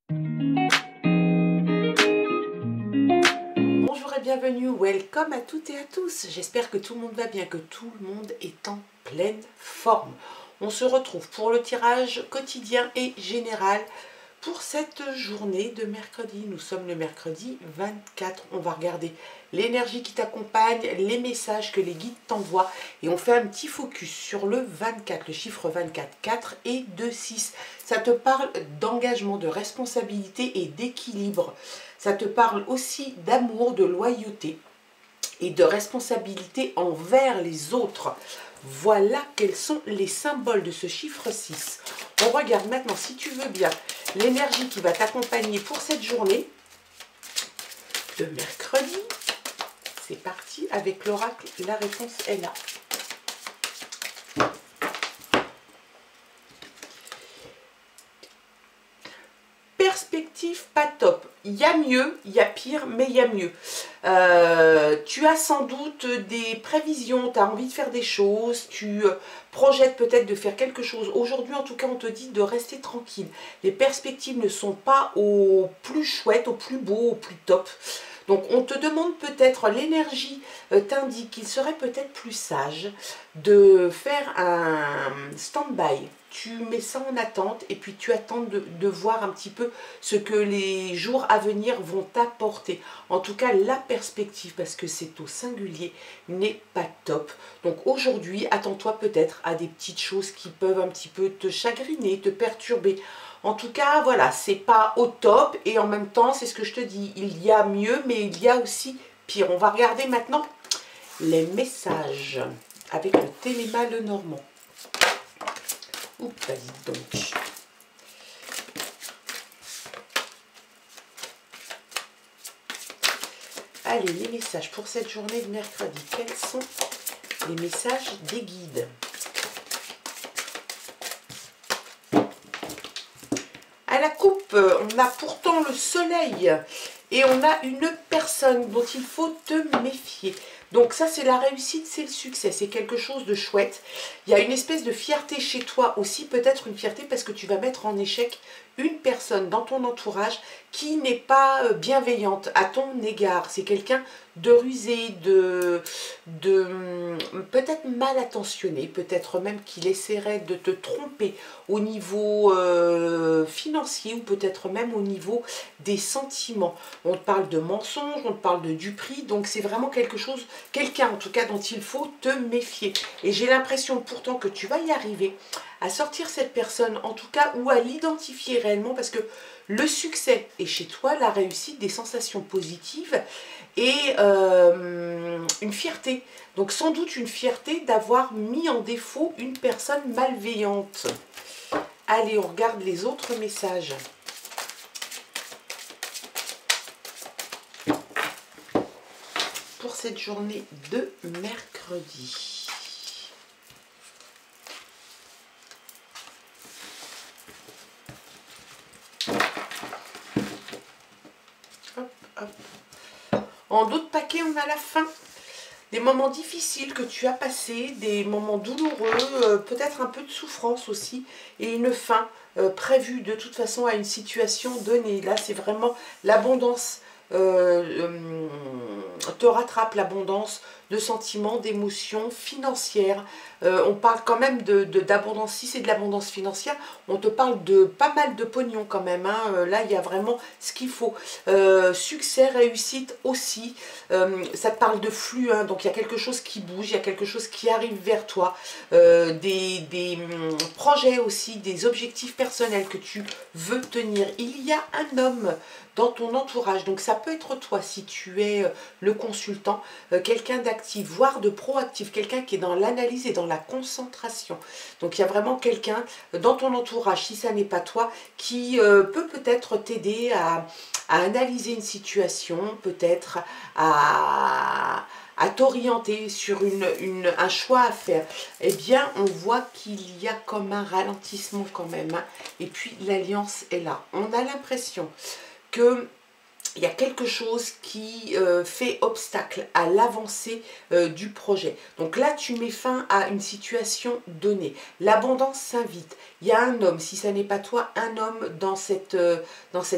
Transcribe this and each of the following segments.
Bonjour et bienvenue, welcome à toutes et à tous. J'espère que tout le monde va bien, que tout le monde est en pleine forme. On se retrouve pour le tirage quotidien et général pour cette journée de mercredi. Nous sommes le mercredi 24. On va regarder l'énergie qui t'accompagne, les messages que les guides t'envoient et on fait un petit focus sur le 24, le chiffre 24, 4 et 2, 6. Ça te parle d'engagement, de responsabilité et d'équilibre. Ça te parle aussi d'amour, de loyauté et de responsabilité envers les autres. Voilà quels sont les symboles de ce chiffre 6. On regarde maintenant, si tu veux bien, l'énergie qui va t'accompagner pour cette journée de mercredi. C'est parti avec l'oracle, la réponse est là. Perspective pas top. Il y a mieux, il y a pire, mais il y a mieux. Tu as sans doute des prévisions, tu as envie de faire des choses, tu projettes peut-être de faire quelque chose. Aujourd'hui, en tout cas, on te dit de rester tranquille. Les perspectives ne sont pas au plus chouette, au plus beau, au plus top. Donc, on te demande peut-être, l'énergie t'indique qu'il serait peut-être plus sage de faire un stand-by. Tu mets ça en attente et puis tu attends de voir un petit peu ce que les jours à venir vont t'apporter. En tout cas, la perspective, parce que c'est au singulier, n'est pas top. Donc aujourd'hui, attends-toi peut-être à des petites choses qui peuvent un petit peu te chagriner, te perturber. En tout cas, voilà, c'est pas au top et en même temps, c'est ce que je te dis, il y a mieux, mais il y a aussi pire. On va regarder maintenant les messages avec le Téléma Lenormand. Oups, vas-y donc. Allez, les messages pour cette journée de mercredi. Quels sont les messages des guides? À la coupe, on a pourtant le soleil et on a une personne dont il faut te méfier. Donc ça, c'est la réussite, c'est le succès, c'est quelque chose de chouette. Il y a une espèce de fierté chez toi aussi, peut-être une fierté parce que tu vas mettre en échec une personne dans ton entourage qui n'est pas bienveillante à ton égard. C'est quelqu'un de rusé, de peut-être mal attentionné, peut-être même qu'il essaierait de te tromper au niveau financier ou peut-être même au niveau des sentiments. On te parle de mensonges, on te parle de duperie, donc c'est vraiment quelque chose, quelqu'un en tout cas dont il faut te méfier. Et j'ai l'impression pourtant que tu vas y arriver à sortir cette personne, en tout cas, ou à l'identifier réellement, parce que le succès est chez toi, la réussite, des sensations positives et une fierté. Donc sans doute une fierté d'avoir mis en défaut une personne malveillante. Allez, on regarde les autres messages. Pour cette journée de mercredi. Hop, hop. En d'autres paquets, on a la fin. Des moments difficiles que tu as passés, des moments douloureux, peut-être un peu de souffrance aussi, et une fin prévue de toute façon à une situation donnée. Là, c'est vraiment l'abondance. Te rattrape l'abondance de sentiments, d'émotions financières. On parle quand même d'abondance, si c'est de l'abondance financière, on te parle de pas mal de pognon quand même. Hein. Là, il y a vraiment ce qu'il faut. Succès, réussite aussi. Ça te parle de flux, hein. Donc il y a quelque chose qui bouge, il y a quelque chose qui arrive vers toi. Des projets aussi, des objectifs personnels que tu veux tenir. Il y a un homme dans ton entourage, donc ça peut être toi si tu es le consultant, quelqu'un d'actif, voire de proactif, quelqu'un qui est dans l'analyse et dans la concentration. Donc il y a vraiment quelqu'un dans ton entourage, si ça n'est pas toi, qui peut peut-être t'aider à analyser une situation, peut-être à t'orienter sur un choix à faire. Eh bien, on voit qu'il y a comme un ralentissement quand même, hein. Et puis l'alliance est là. On a l'impression que il y a quelque chose qui fait obstacle à l'avancée du projet. Donc là, tu mets fin à une situation donnée. L'abondance s'invite. Il y a un homme, si ça n'est pas toi, un homme dans cette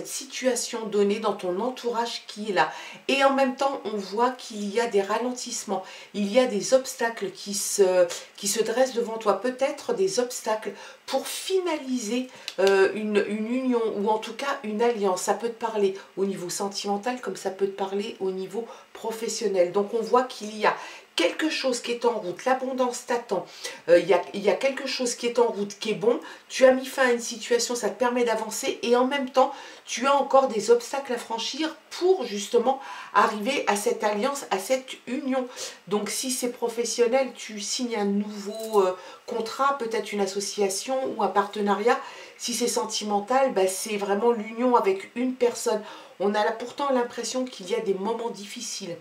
situation donnée, dans ton entourage qui est là. Et en même temps, on voit qu'il y a des ralentissements. Il y a des obstacles qui se dressent devant toi. Peut-être des obstacles pour finaliser une union ou en tout cas une alliance. Ça peut te parler au niveau sentimental comme ça peut te parler au niveau professionnel. Donc on voit qu'il y a quelque chose qui est en route, l'abondance t'attend, il y a quelque chose qui est en route, qui est bon, tu as mis fin à une situation, ça te permet d'avancer et en même temps, tu as encore des obstacles à franchir pour justement arriver à cette alliance, à cette union. Donc si c'est professionnel, tu signes un nouveau contrat, peut-être une association ou un partenariat. Si c'est sentimental, bah, c'est vraiment l'union avec une personne. On a là pourtant l'impression qu'il y a des moments difficiles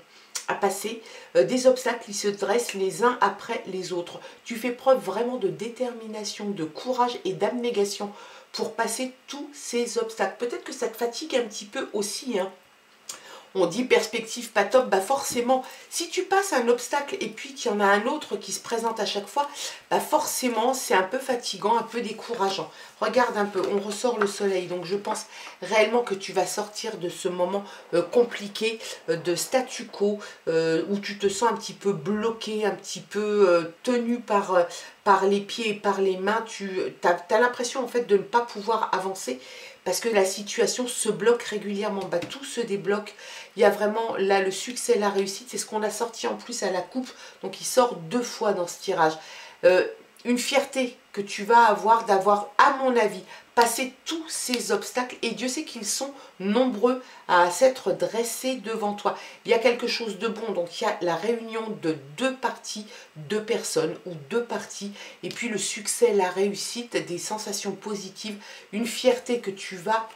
à passer, des obstacles qui se dressent les uns après les autres. Tu fais preuve vraiment de détermination, de courage et d'abnégation pour passer tous ces obstacles. Peut-être que ça te fatigue un petit peu aussi, hein. On dit perspective pas top, bah forcément, si tu passes un obstacle et puis qu'il y en a un autre qui se présente à chaque fois, bah forcément c'est un peu fatigant, un peu décourageant. Regarde un peu, on ressort le soleil, donc je pense réellement que tu vas sortir de ce moment compliqué de statu quo, où tu te sens un petit peu bloqué, un petit peu tenu par les pieds et par les mains. Tu as l'impression en fait de ne pas pouvoir avancer parce que la situation se bloque régulièrement. Bah, tout se débloque. Il y a vraiment là le succès, la réussite. C'est ce qu'on a sorti en plus à la coupe. Donc il sort 2 fois dans ce tirage. Une fierté que tu vas avoir d'avoir, à mon avis, passé tous ces obstacles. Et Dieu sait qu'ils sont nombreux à s'être dressés devant toi. Il y a quelque chose de bon. Donc il y a la réunion de 2 parties, 2 personnes ou 2 parties. Et puis le succès, la réussite, des sensations positives, une fierté que tu vas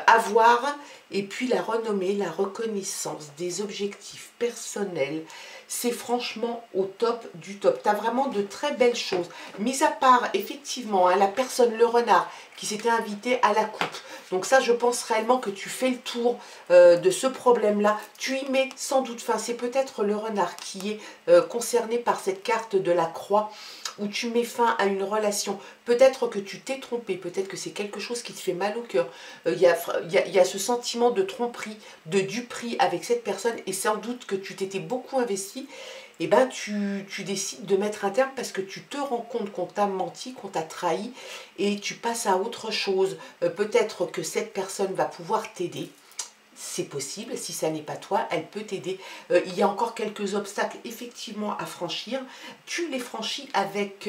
avoir. Et puis la renommée, la reconnaissance des objectifs personnels. C'est franchement au top du top. Tu as vraiment de très belles choses. Mis à part, effectivement, hein, la personne, le renard, qui s'était invité à la coupe. Donc ça, je pense réellement que tu fais le tour de ce problème-là. Tu y mets sans doute fin. C'est peut-être le renard qui est concerné par cette carte de la croix, où tu mets fin à une relation. Peut-être que tu t'es trompé, peut-être que c'est quelque chose qui te fait mal au cœur. Il y a ce sentiment de tromperie, de duperie avec cette personne, et sans doute que tu t'étais beaucoup investi. Et ben tu décides de mettre un terme parce que tu te rends compte qu'on t'a menti, qu'on t'a trahi, et tu passes à autre chose. Peut-être que cette personne va pouvoir t'aider. C'est possible, si ça n'est pas toi, elle peut t'aider. Il y a encore quelques obstacles effectivement à franchir. Tu les franchis avec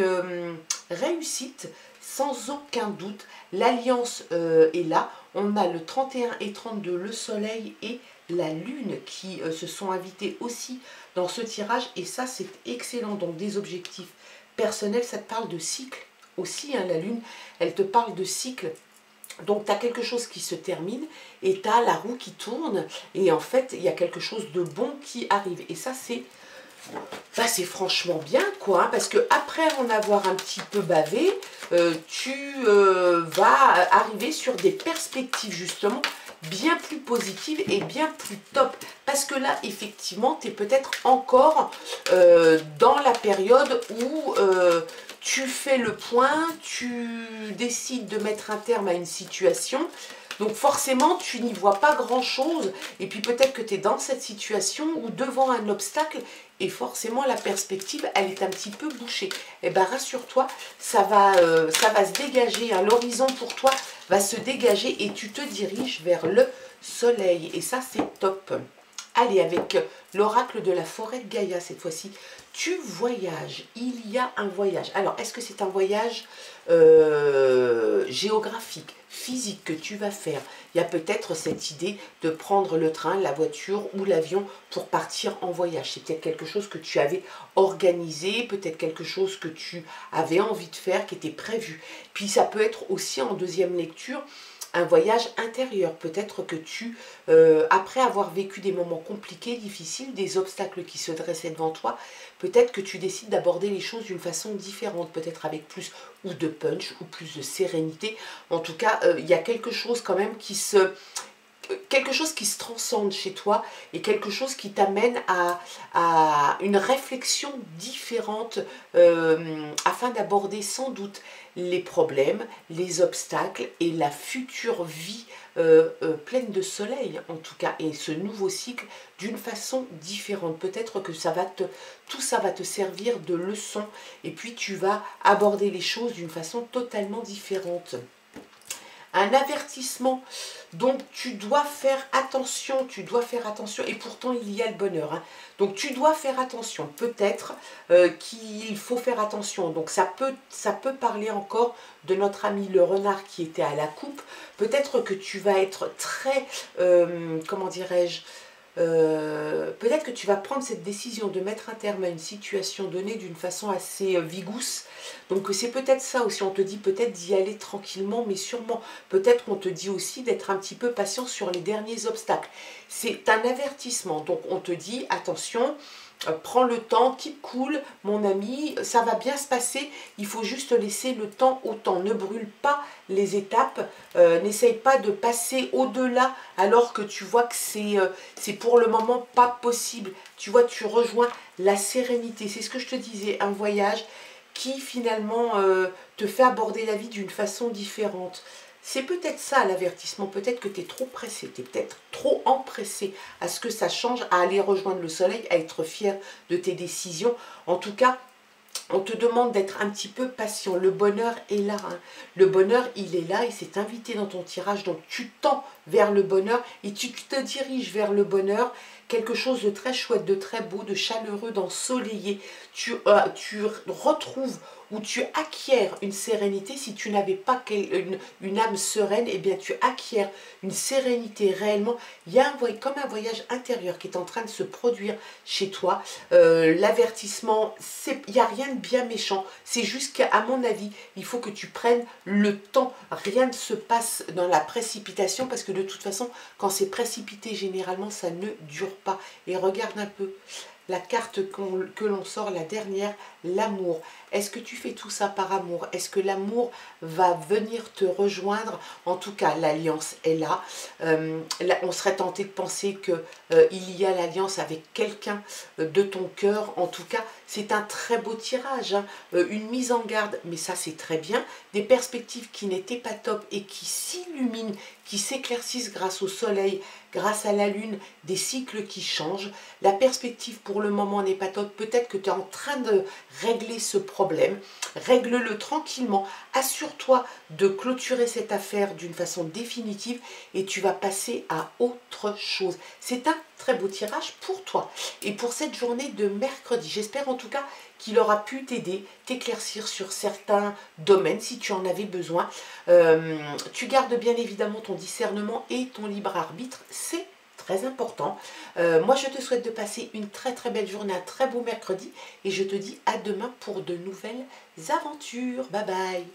réussite, sans aucun doute. L'alliance est là. On a le 31 et 32, le soleil et la lune qui se sont invités aussi dans ce tirage. Et ça, c'est excellent. Donc des objectifs personnels, ça te parle de cycle aussi. Hein, la lune, elle te parle de cycle. Donc, tu as quelque chose qui se termine et tu as la roue qui tourne. Et en fait, il y a quelque chose de bon qui arrive. Et ça, c'est franchement bien, quoi. Hein, parce que après en avoir un petit peu bavé, tu vas arriver sur des perspectives, justement, bien plus positives et bien plus top. Parce que là, effectivement, tu es peut-être encore dans la période où... tu fais le point, tu décides de mettre un terme à une situation, donc forcément tu n'y vois pas grand chose, et puis peut-être que tu es dans cette situation ou devant un obstacle, et forcément la perspective elle est un petit peu bouchée. Et bien rassure-toi, ça va se dégager, hein, l'horizon pour toi va se dégager et tu te diriges vers le soleil, et ça c'est top. Allez, avec l'oracle de la forêt de Gaïa cette fois-ci, tu voyages, il y a un voyage. Alors, est-ce que c'est un voyage géographique, physique que tu vas faire? Il y a peut-être cette idée de prendre le train, la voiture ou l'avion pour partir en voyage. C'est peut-être quelque chose que tu avais organisé, peut-être quelque chose que tu avais envie de faire, qui était prévu. Puis ça peut être aussi en deuxième lecture, un voyage intérieur. Peut-être que tu, après avoir vécu des moments compliqués, difficiles, des obstacles qui se dressaient devant toi, peut-être que tu décides d'aborder les choses d'une façon différente, peut-être avec plus ou de punch ou plus de sérénité. En tout cas, il y a quelque chose quand même qui se... quelque chose qui se transcende chez toi et quelque chose qui t'amène à une réflexion différente afin d'aborder sans doute les problèmes, les obstacles et la future vie pleine de soleil en tout cas, et ce nouveau cycle d'une façon différente. Peut-être que tout ça va te servir de leçon et puis tu vas aborder les choses d'une façon totalement différente. Un avertissement, donc tu dois faire attention, et pourtant il y a le bonheur. Hein. Donc tu dois faire attention, peut-être qu'il faut faire attention. Donc ça peut parler encore de notre ami le renard qui était à la coupe. Peut-être que tu vas être très, comment dirais-je, peut-être que tu vas prendre cette décision de mettre un terme à une situation donnée d'une façon assez vigousse. Donc c'est peut-être ça aussi, on te dit peut-être d'y aller tranquillement, mais sûrement. Peut-être qu'on te dit aussi d'être un petit peu patient sur les derniers obstacles. C'est un avertissement, donc on te dit attention, prends le temps, keep cool, mon ami, ça va bien se passer, il faut juste laisser le temps au temps. Ne brûle pas les étapes, n'essaye pas de passer au-delà alors que tu vois que c'est pour le moment pas possible. Tu vois, tu rejoins la sérénité, c'est ce que je te disais, un voyage qui finalement te fait aborder la vie d'une façon différente. C'est peut-être ça l'avertissement, peut-être que tu es trop pressé, tu es peut-être trop empressé à ce que ça change, à aller rejoindre le soleil, à être fier de tes décisions. En tout cas, on te demande d'être un petit peu patient. Le bonheur est là. Hein. Le bonheur, il est là, il s'est invité dans ton tirage. Donc tu tends vers le bonheur et tu te diriges vers le bonheur. Quelque chose de très chouette, de très beau, de chaleureux, d'ensoleillé. Tu retrouves ou tu acquiers une sérénité. Si tu n'avais pas une âme sereine, eh bien tu acquiers une sérénité réellement. Il y a comme un voyage intérieur qui est en train de se produire chez toi. L'avertissement, il n'y a rien de bien méchant. C'est juste qu'à mon avis, il faut que tu prennes le temps. Rien ne se passe dans la précipitation parce que de toute façon, quand c'est précipité, généralement, ça ne dure pas. Et regarde un peu la carte que l'on sort, la dernière, l'amour. Est-ce que tu fais tout ça par amour? Est-ce que l'amour va venir te rejoindre? En tout cas, l'alliance est là. On serait tenté de penser qu'il y a l'alliance avec quelqu'un de ton cœur. En tout cas, c'est un très beau tirage. Hein. Une mise en garde, mais ça c'est très bien. Des perspectives qui n'étaient pas top et qui s'illuminent, qui s'éclaircissent grâce au soleil, grâce à la lune, des cycles qui changent. La perspective pour le moment n'est pas top. Peut-être que tu es en train de régler ce problème. Règle-le tranquillement. Assure-toi de clôturer cette affaire d'une façon définitive et tu vas passer à autre chose. C'est un très beau tirage pour toi et pour cette journée de mercredi. J'espère en tout cas qu'il aura pu t'aider, t'éclaircir sur certains domaines si tu en avais besoin. Tu gardes bien évidemment ton discernement et ton libre arbitre, c'est très important. Moi je te souhaite de passer une très très belle journée, un très beau mercredi et je te dis à demain pour de nouvelles aventures. Bye bye.